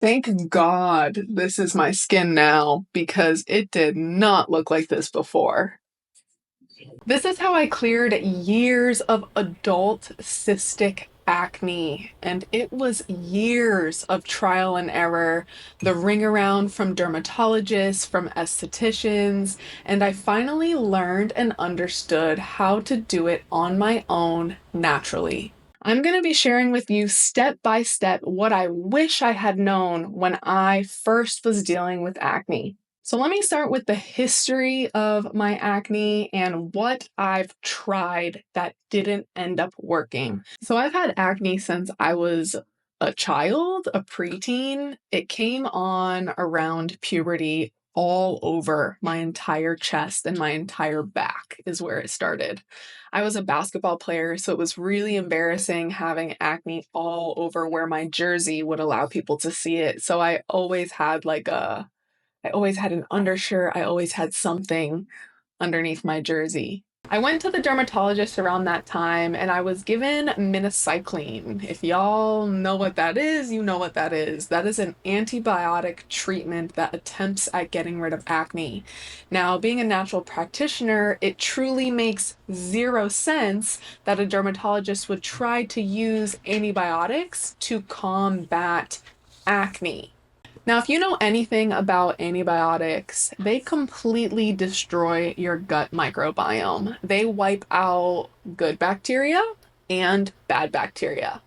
Thank God this is my skin now because it did not look like this before. This is how I cleared years of adult cystic acne, and it was years of trial and error, the ring around from dermatologists, from estheticians, and I finally learned and understood how to do it on my own naturally. I'm going to be sharing with you step by step what I wish I had known when I first was dealing with acne. So let me start with the history of my acne and what I've tried that didn't end up working. So I've had acne since I was a child, a preteen. It came on around puberty all over my entire chest and my entire back is where it started. I was a basketball player, so it was really embarrassing having acne all over where my jersey would allow people to see it. So I always had an undershirt. I always had something underneath my jersey. I went to the dermatologist around that time and I was given minocycline. If y'all know what that is, you know what that is. That is an antibiotic treatment that attempts at getting rid of acne. Now, being a natural practitioner, it truly makes zero sense that a dermatologist would try to use antibiotics to combat acne. Now, if you know anything about antibiotics, they completely destroy your gut microbiome. They wipe out good bacteria and bad bacteria.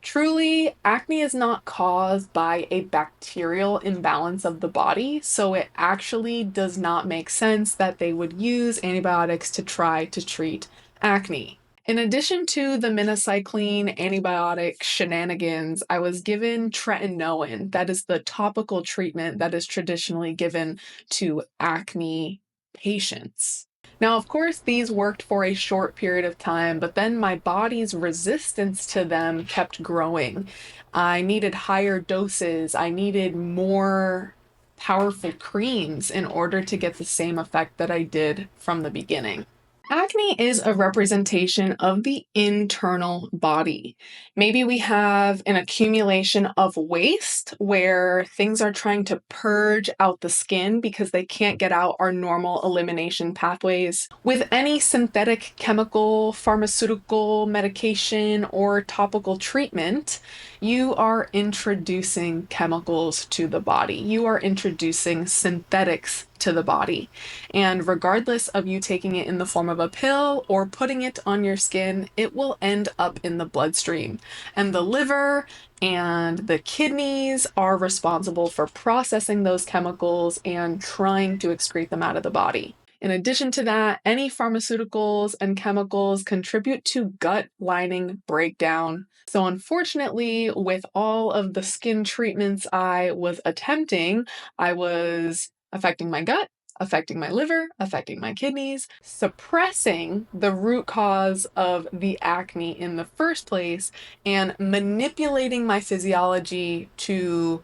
Truly, acne is not caused by a bacterial imbalance of the body, so it actually does not make sense that they would use antibiotics to try to treat acne. In addition to the minocycline antibiotic shenanigans, I was given tretinoin. That is the topical treatment that is traditionally given to acne patients. Now, of course, these worked for a short period of time, but then my body's resistance to them kept growing. I needed higher doses, I needed more powerful creams in order to get the same effect that I did from the beginning. Acne is a representation of the internal body. Maybe we have an accumulation of waste where things are trying to purge out the skin because they can't get out our normal elimination pathways. With any synthetic chemical, pharmaceutical, medication, or topical treatment, you are introducing chemicals to the body. You are introducing synthetics to the body. And regardless of you taking it in the form of a pill or putting it on your skin, it will end up in the bloodstream. And the liver and the kidneys are responsible for processing those chemicals and trying to excrete them out of the body. In addition to that, any pharmaceuticals and chemicals contribute to gut lining breakdown. So, unfortunately, with all of the skin treatments I was attempting, I was affecting my gut, affecting my liver, affecting my kidneys, suppressing the root cause of the acne in the first place, and manipulating my physiology to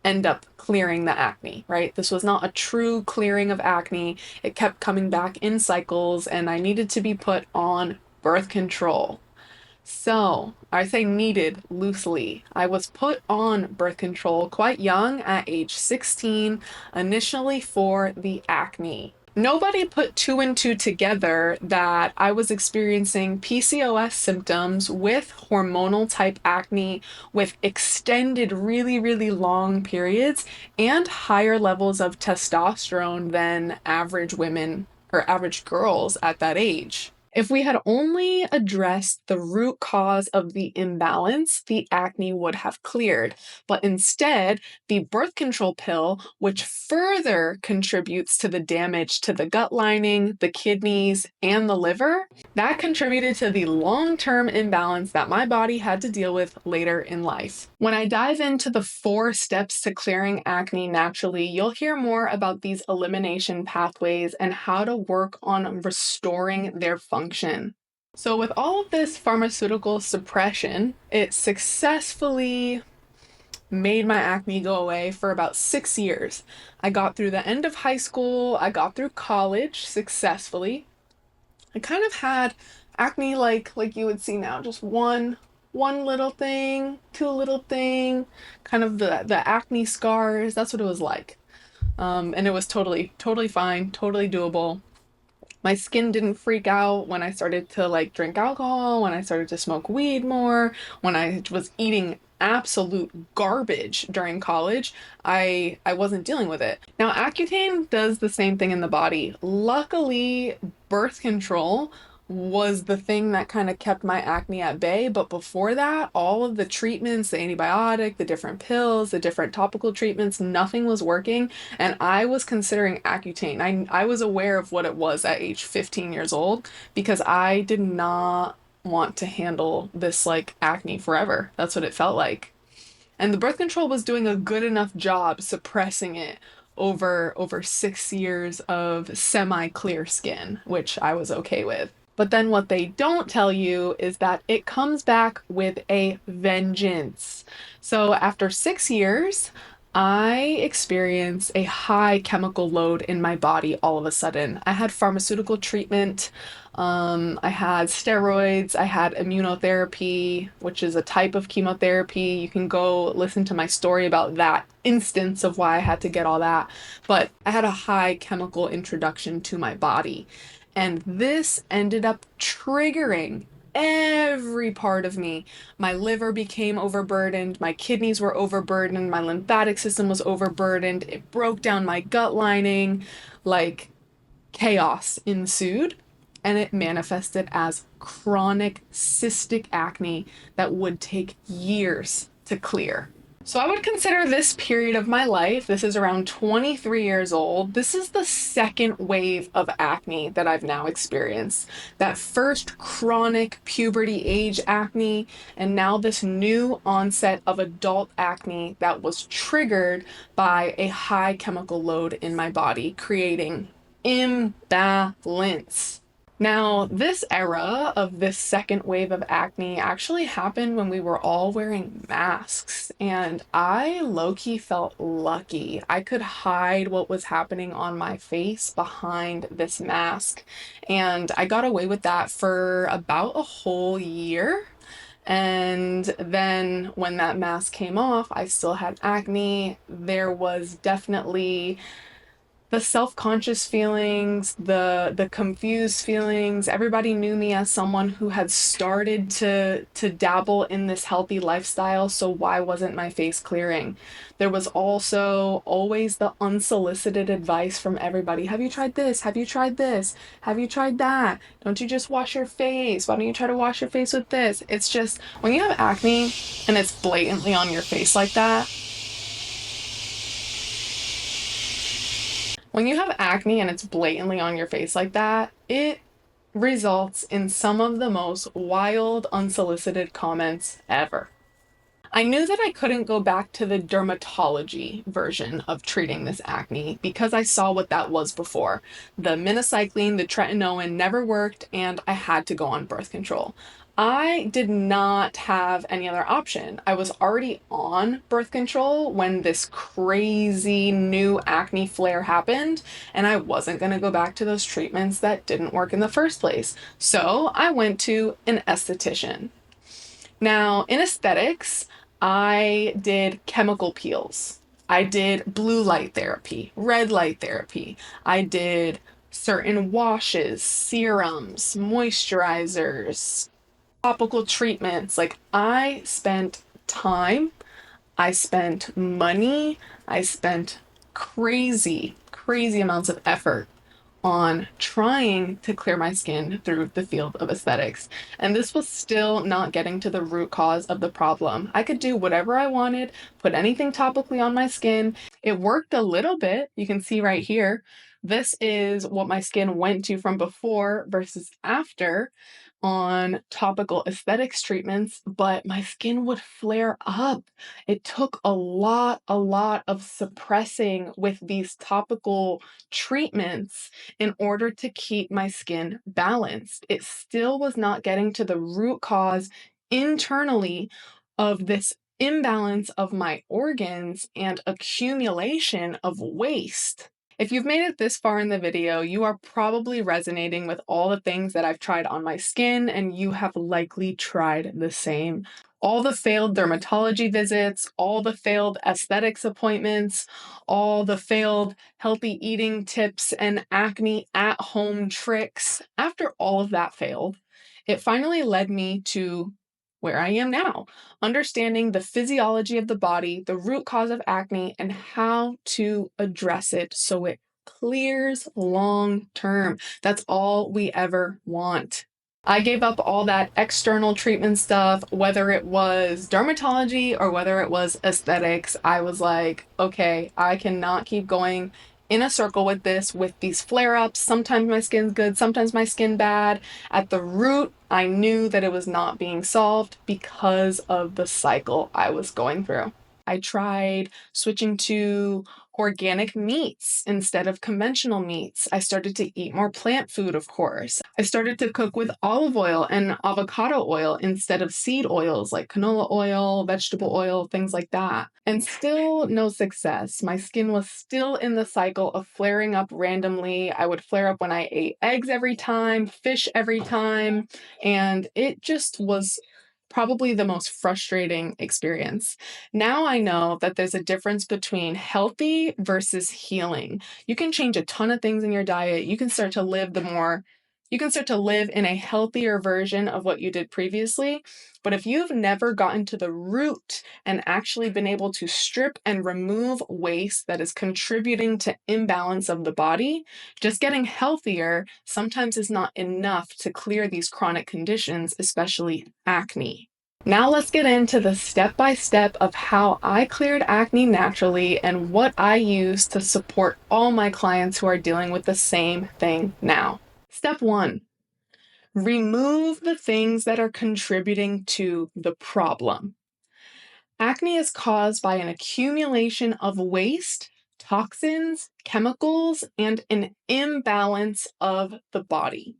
end up clearing the acne, right? This was not a true clearing of acne. It kept coming back in cycles, and I needed to be put on birth control. So, I say needed loosely. I was put on birth control quite young at age 16, initially for the acne. Nobody put two and two together that I was experiencing PCOS symptoms with hormonal type acne with extended, really, really long periods and higher levels of testosterone than average women or average girls at that age. If we had only addressed the root cause of the imbalance, the acne would have cleared. But instead, the birth control pill, which further contributes to the damage to the gut lining, the kidneys, and the liver, that contributed to the long-term imbalance that my body had to deal with later in life. When I dive into the 4 steps to clearing acne naturally, you'll hear more about these elimination pathways and how to work on restoring their function. So, with all of this pharmaceutical suppression, it successfully made my acne go away for about 6 years. I got through the end of high school, I got through college successfully. I kind of had acne like you would see now, just one one little thing, two little thing, kind of the acne scars. That's what it was like. And it was totally fine, totally doable. My skin didn't freak out when I started to like drink alcohol, when I started to smoke weed more, when I was eating absolute garbage during college. I wasn't dealing with it. Now Accutane does the same thing in the body. Luckily, birth control was the thing that kind of kept my acne at bay, but before that, all of the treatments, the antibiotic, the different pills, the different topical treatments, nothing was working, and I was considering Accutane. I was aware of what it was at age 15 years old because I did not want to handle this like acne forever. That's what it felt like. And the birth control was doing a good enough job suppressing it over 6 years of semi-clear skin, which I was okay with. But then what they don't tell you is that it comes back with a vengeance. So after 6 years, I experienced a high chemical load in my body all of a sudden. I had pharmaceutical treatment, I had steroids, I had immunotherapy, which is a type of chemotherapy. You can go listen to my story about that instance of why I had to get all that. But I had a high chemical introduction to my body. And this ended up triggering every part of me. My liver became overburdened, my kidneys were overburdened, my lymphatic system was overburdened. It broke down my gut lining, like chaos ensued, and it manifested as chronic cystic acne that would take years to clear. So I would consider this period of my life, this is around 23 years old, this is the second wave of acne that I've now experienced. That first chronic puberty age acne, and now this new onset of adult acne that was triggered by a high chemical load in my body, creating imbalance. Now, this era of this second wave of acne actually happened when we were all wearing masks, and I low-key felt lucky. I could hide what was happening on my face behind this mask, and I got away with that for about a whole year. And then when that mask came off, I still had acne. There was definitely the self-conscious feelings, the confused feelings. Everybody knew me as someone who had started to dabble in this healthy lifestyle, so why wasn't my face clearing? There was also always the unsolicited advice from everybody. Have you tried this? Have you tried this? Have you tried that? Don't you just wash your face? Why don't you try to wash your face with this? It's just when you have acne and it's blatantly on your face like that, when you have acne and it's blatantly on your face like that, it results in some of the most wild, unsolicited comments ever. I knew that I couldn't go back to the dermatology version of treating this acne because I saw what that was before. The minocycline, the tretinoin never worked, and I had to go on birth control. I did not have any other option. I was already on birth control when this crazy new acne flare happened, and I wasn't going to go back to those treatments that didn't work in the first place. So I went to an esthetician. Now, in aesthetics, I did chemical peels. I did blue light therapy, red light therapy. I did certain washes, serums, moisturizers, topical treatments. Like, I spent time, I spent money, I spent crazy amounts of effort on trying to clear my skin through the field of aesthetics. And this was still not getting to the root cause of the problem. I could do whatever I wanted, put anything topically on my skin. It worked a little bit. You can see right here. This is what my skin went to from before versus after on topical aesthetics treatments, but my skin would flare up. It took a lot of suppressing with these topical treatments in order to keep my skin balanced. It still was not getting to the root cause internally of this imbalance of my organs and accumulation of waste. If you've made it this far in the video, you are probably resonating with all the things that I've tried on my skin, and you have likely tried the same. All the failed dermatology visits, all the failed aesthetics appointments, all the failed healthy eating tips and acne at-home tricks. After all of that failed, it finally led me to where I am now, understanding the physiology of the body, the root cause of acne, and how to address it so it clears long term. That's all we ever want. I gave up all that external treatment stuff, whether it was dermatology or whether it was aesthetics. I was like, okay, I cannot keep going in a circle with this, with these flare-ups. Sometimes my skin's good, sometimes my skin bad. At the root, I knew that it was not being solved because of the cycle I was going through. I tried switching to organic meats instead of conventional meats. I started to eat more plant food, of course. I started to cook with olive oil and avocado oil instead of seed oils like canola oil, vegetable oil, things like that. And still no success. My skin was still in the cycle of flaring up randomly. I would flare up when I ate eggs every time, fish every time, and it just was probably the most frustrating experience. Now I know that there's a difference between healthy versus healing. You can change a ton of things in your diet. You can start to live in a healthier version of what you did previously. But if you've never gotten to the root and actually been able to strip and remove waste that is contributing to imbalance of the body, just getting healthier sometimes is not enough to clear these chronic conditions, especially acne. Now let's get into the step-by-step of how I cleared acne naturally and what I use to support all my clients who are dealing with the same thing now. Step 1, remove the things that are contributing to the problem. Acne is caused by an accumulation of waste, toxins, chemicals, and an imbalance of the body.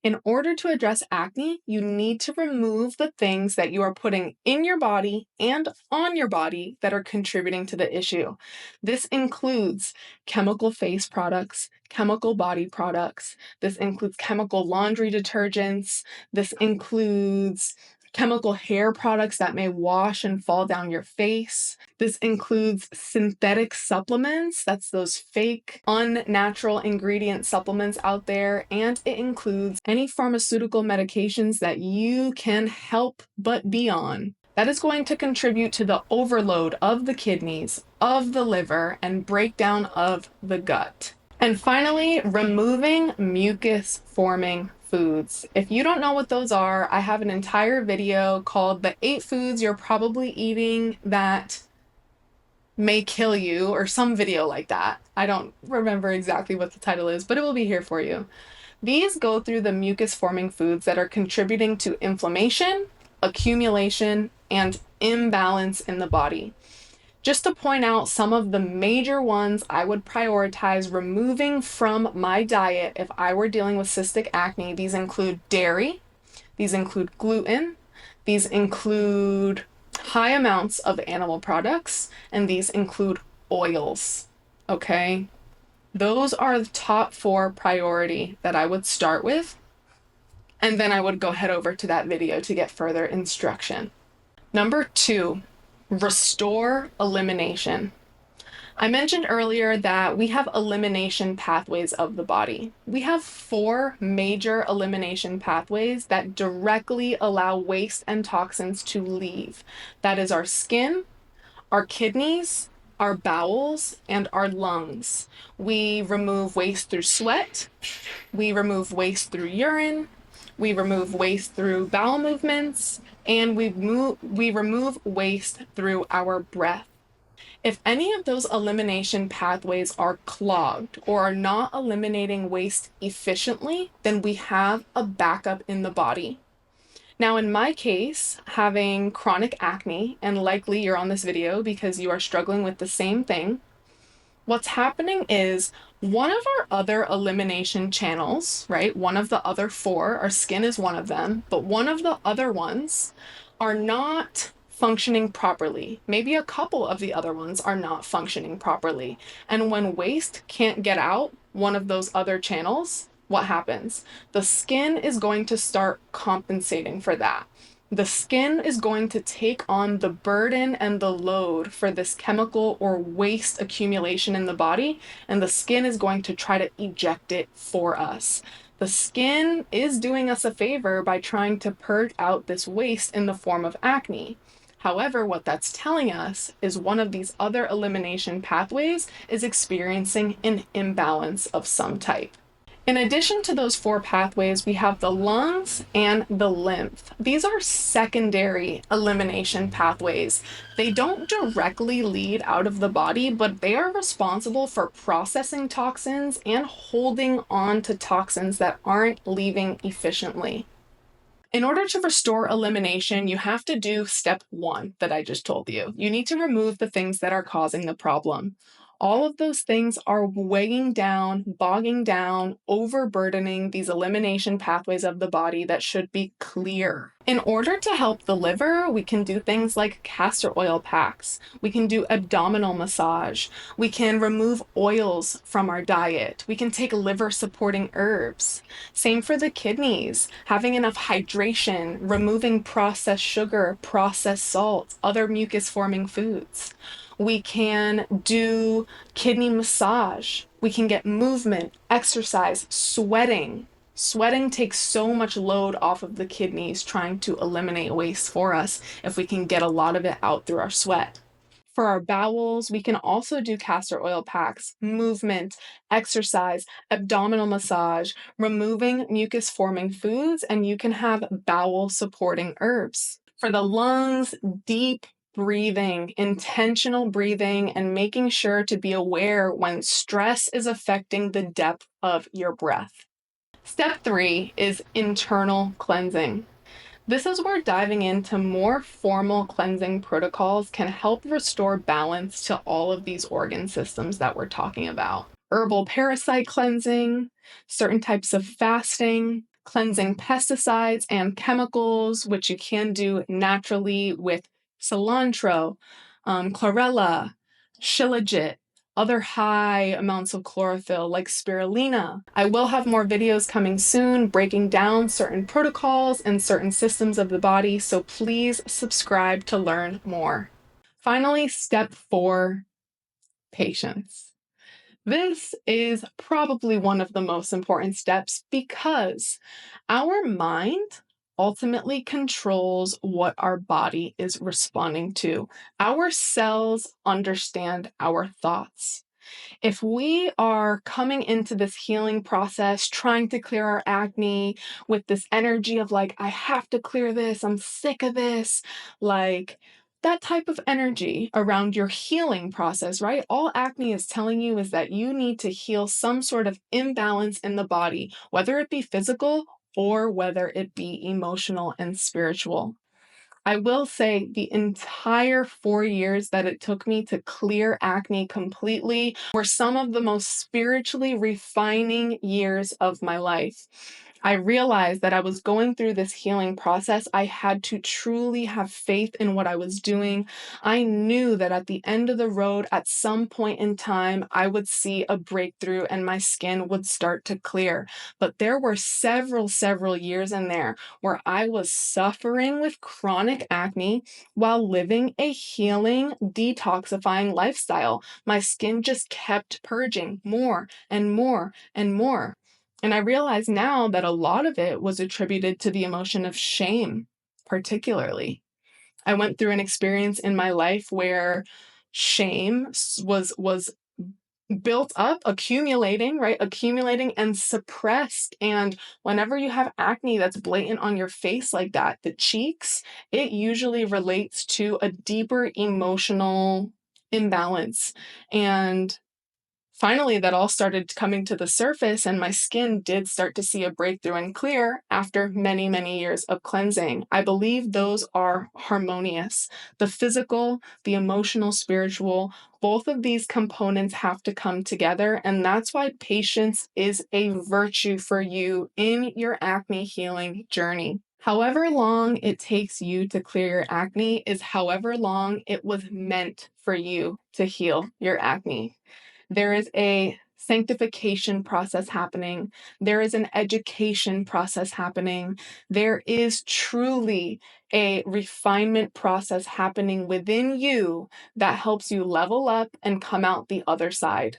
In order to address acne, you need to remove the things that you are putting in your body and on your body that are contributing to the issue. This includes chemical face products, chemical body products. This includes chemical laundry detergents. This includes chemical hair products that may wash and fall down your face. This includes synthetic supplements, that's those fake, unnatural ingredient supplements out there, and it includes any pharmaceutical medications that you can help but be on. That is going to contribute to the overload of the kidneys, of the liver, and breakdown of the gut. And finally, removing mucus-forming foods. If you don't know what those are, I have an entire video called The 8 Foods You're Probably Eating That May Kill You, or some video like that. I don't remember exactly what the title is, but it will be here for you. These go through the mucus-forming foods that are contributing to inflammation, accumulation, and imbalance in the body. Just to point out some of the major ones I would prioritize removing from my diet if I were dealing with cystic acne, these include dairy, these include gluten, these include high amounts of animal products, and these include oils, okay? Those are the top 4 priority that I would start with, and then I would go head over to that video to get further instruction. Number 2, restore elimination. I mentioned earlier that we have elimination pathways of the body. We have 4 major elimination pathways that directly allow waste and toxins to leave. That is our skin, our kidneys, our bowels, and our lungs. We remove waste through sweat, we remove waste through urine, we remove waste through bowel movements, and we remove waste through our breath. If any of those elimination pathways are clogged or are not eliminating waste efficiently, then we have a backup in the body. Now, in my case, having chronic acne, and likely you're on this video because you are struggling with the same thing, what's happening is one of our other elimination channels, right? One of the other 4, our skin is one of them, but one of the other ones are not functioning properly. Maybe a couple of the other ones are not functioning properly. And when waste can't get out one of those other channels, what happens? The skin is going to start compensating for that. The skin is going to take on the burden and the load for this chemical or waste accumulation in the body, and the skin is going to try to eject it for us. The skin is doing us a favor by trying to purge out this waste in the form of acne. However, what that's telling us is one of these other elimination pathways is experiencing an imbalance of some type. In addition to those four pathways, we have the lungs and the lymph. These are secondary elimination pathways. They don't directly lead out of the body, but they are responsible for processing toxins and holding on to toxins that aren't leaving efficiently. In order to restore elimination, you have to do step one that I just told you. You need to remove the things that are causing the problem. All of those things are weighing down, bogging down, overburdening these elimination pathways of the body that should be clear. In order to help the liver, we can do things like castor oil packs. We can do abdominal massage. We can remove oils from our diet. We can take liver supporting herbs. Same for the kidneys, having enough hydration, removing processed sugar, processed salt, other mucus forming foods. We can do kidney massage. We can get movement, exercise, sweating. Sweating takes so much load off of the kidneys trying to eliminate waste for us if we can get a lot of it out through our sweat. For our bowels, we can also do castor oil packs, movement, exercise, abdominal massage, removing mucus forming foods, and you can have bowel supporting herbs. For the lungs, deep breathing, intentional breathing, and making sure to be aware when stress is affecting the depth of your breath. Step 3 is internal cleansing. This is where diving into more formal cleansing protocols can help restore balance to all of these organ systems that we're talking about. Herbal parasite cleansing, certain types of fasting, cleansing pesticides and chemicals, which you can do naturally with cilantro, chlorella, shilajit, other high amounts of chlorophyll like spirulina. I will have more videos coming soon breaking down certain protocols and certain systems of the body, so please subscribe to learn more. Finally, step 4, patience. This is probably one of the most important steps because our mind ultimately controls what our body is responding to. Our cells understand our thoughts. If we are coming into this healing process, trying to clear our acne with this energy of like, I have to clear this, I'm sick of this, like that type of energy around your healing process, right? All acne is telling you is that you need to heal some sort of imbalance in the body, whether it be physical or whether it be emotional and spiritual. I will say the entire 4 years that it took me to clear acne completely were some of the most spiritually refining years of my life. I realized that I was going through this healing process. I had to truly have faith in what I was doing. I knew that at the end of the road, at some point in time, I would see a breakthrough and my skin would start to clear. But there were several years in there where I was suffering with chronic acne while living a healing, detoxifying lifestyle. My skin just kept purging more and more and more. And I realize now that a lot of it was attributed to the emotion of shame, particularly. I went through an experience in my life where shame was built up, accumulating, right? Accumulating and suppressed. And whenever you have acne that's blatant on your face like that, the cheeks, it usually relates to a deeper emotional imbalance. And finally, that all started coming to the surface, and my skin did start to see a breakthrough and clear after many years of cleansing. I believe those are harmonious. The physical, the emotional, spiritual, both of these components have to come together, and that's why patience is a virtue for you in your acne healing journey. However long it takes you to clear your acne is however long it was meant for you to heal your acne. There is a sanctification process happening. There is an education process happening. There is truly a refinement process happening within you that helps you level up and come out the other side.